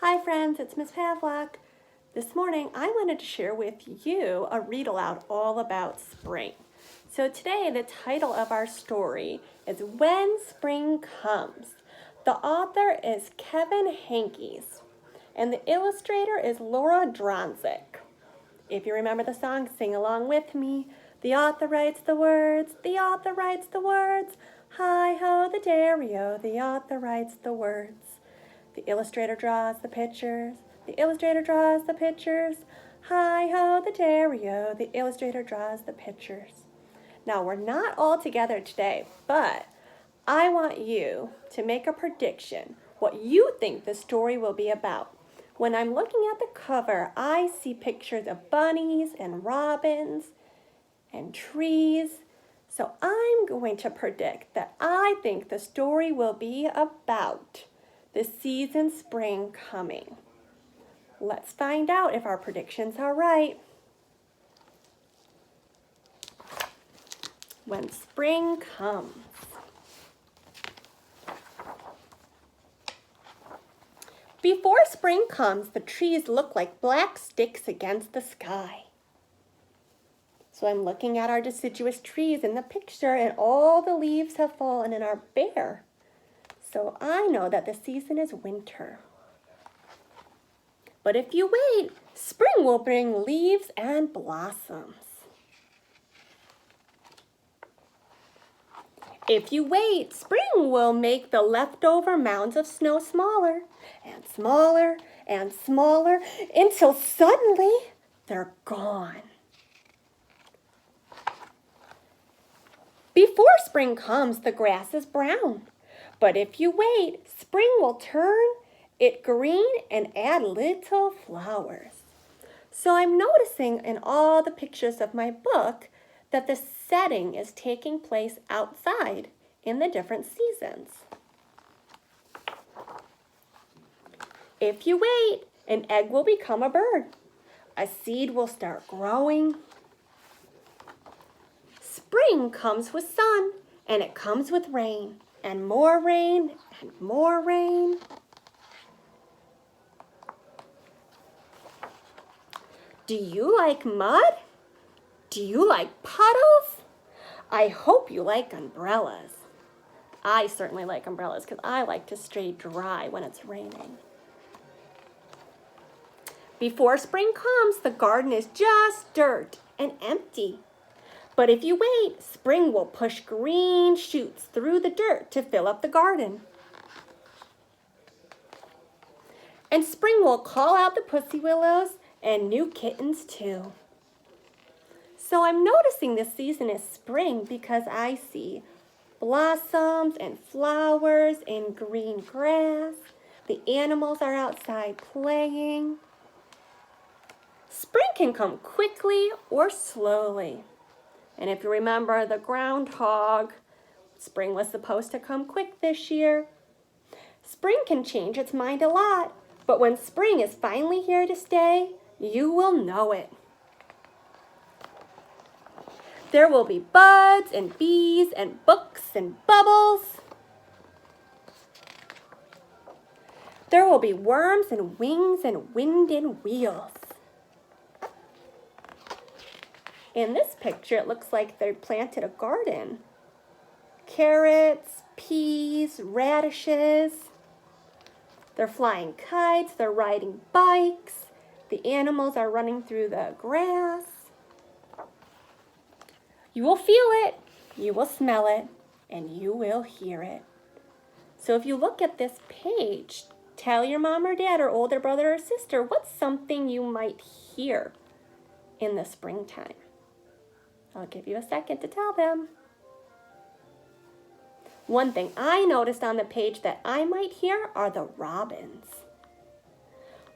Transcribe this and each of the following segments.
Hi friends, it's Miss Pavlak. This morning I wanted to share with you a read aloud all about spring. So today the title of our story is When Spring Comes. The author is Kevin Hankes and the illustrator is Laura Dronzik. If you remember the song, sing along with me. The author writes the words, the author writes the words. Hi-ho the dairy-o, the author writes the words. The illustrator draws the pictures, the illustrator draws the pictures. Hi-ho the dairy-o, the illustrator draws the pictures. Now we're not all together today, but I want you to make a prediction what you think the story will be about. When I'm looking at the cover, I see pictures of bunnies and robins and trees. So I'm going to predict that I think the story will be about the season spring coming. Let's find out if our predictions are right. When spring comes. Before spring comes, the trees look like black sticks against the sky. So I'm looking at our deciduous trees in the picture and all the leaves have fallen and are bare. So I know that the season is winter. But if you wait, spring will bring leaves and blossoms. If you wait, spring will make the leftover mounds of snow smaller and smaller and smaller until suddenly they're gone. Before spring comes, the grass is brown. But if you wait, spring will turn it green and add little flowers. So I'm noticing in all the pictures of my book that the setting is taking place outside in the different seasons. If you wait, an egg will become a bird. A seed will start growing. Spring comes with sun, and it comes with rain, and more rain, and more rain. Do you like mud? Do you like puddles? I hope you like umbrellas. I certainly like umbrellas because I like to stay dry when it's raining. Before spring comes, the garden is just dirt and empty. But if you wait, spring will push green shoots through the dirt to fill up the garden. And spring will call out the pussy willows and new kittens too. So I'm noticing this season is spring because I see blossoms and flowers and green grass. The animals are outside playing. Spring can come quickly or slowly. And if you remember the groundhog, spring was supposed to come quick this year. Spring can change its mind a lot, but when spring is finally here to stay, you will know it. There will be buds and bees and books and bubbles. There will be worms and wings and wind and wheels. In this picture, it looks like they planted a garden. Carrots, peas, radishes. They're flying kites, they're riding bikes. The animals are running through the grass. You will feel it, you will smell it, and you will hear it. So if you look at this page, tell your mom or dad or older brother or sister what's something you might hear in the springtime. I'll give you a second to tell them. One thing I noticed on the page that I might hear are the robins.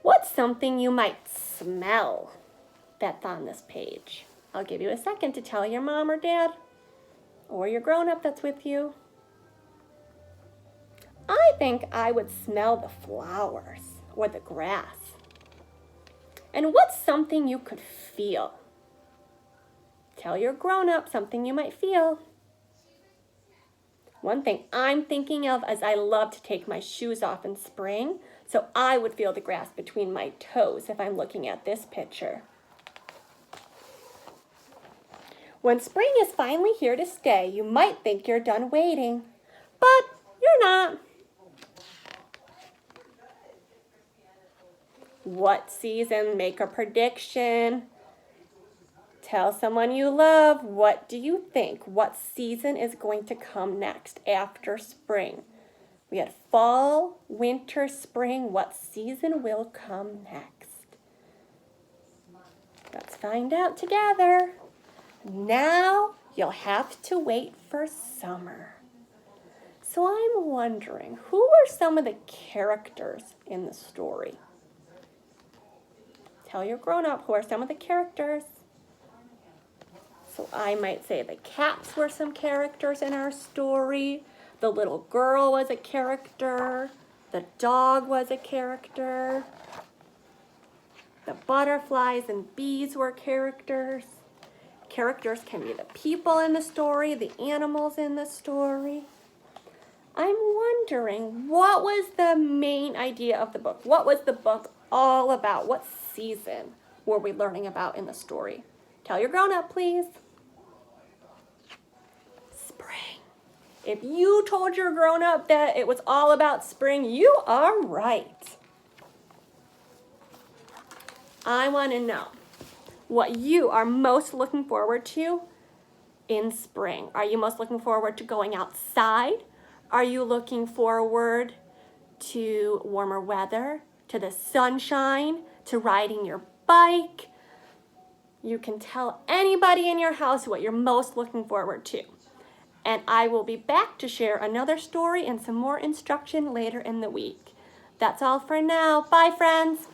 What's something you might smell that's on this page? I'll give you a second to tell your mom or dad or your grown-up that's with you. I think I would smell the flowers or the grass. And what's something you could feel? Tell your grown-up something you might feel. One thing I'm thinking of is I love to take my shoes off in spring, so I would feel the grass between my toes if I'm looking at this picture. When spring is finally here to stay, you might think you're done waiting, but you're not. What season? Make a prediction. Tell someone you love. What do you think? What season is going to come next after spring? We had fall, winter, spring. What season will come next? Let's find out together. Now you'll have to wait for summer. So I'm wondering, who are some of the characters in the story? Tell your grown-up, who are some of the characters? So I might say the cats were some characters in our story. The little girl was a character. The dog was a character. The butterflies and bees were characters. Characters can be the people in the story, the animals in the story. I'm wondering, what was the main idea of the book? What was the book all about? What season were we learning about in the story? Tell your grown-up, please. Spring. If you told your grown-up that it was all about spring, you are right. I want to know what you are most looking forward to in spring. Are you most looking forward to going outside? Are you looking forward to warmer weather, to the sunshine, to riding your bike? You can tell anybody in your house what you're most looking forward to. And I will be back to share another story and some more instruction later in the week. That's all for now. Bye, friends.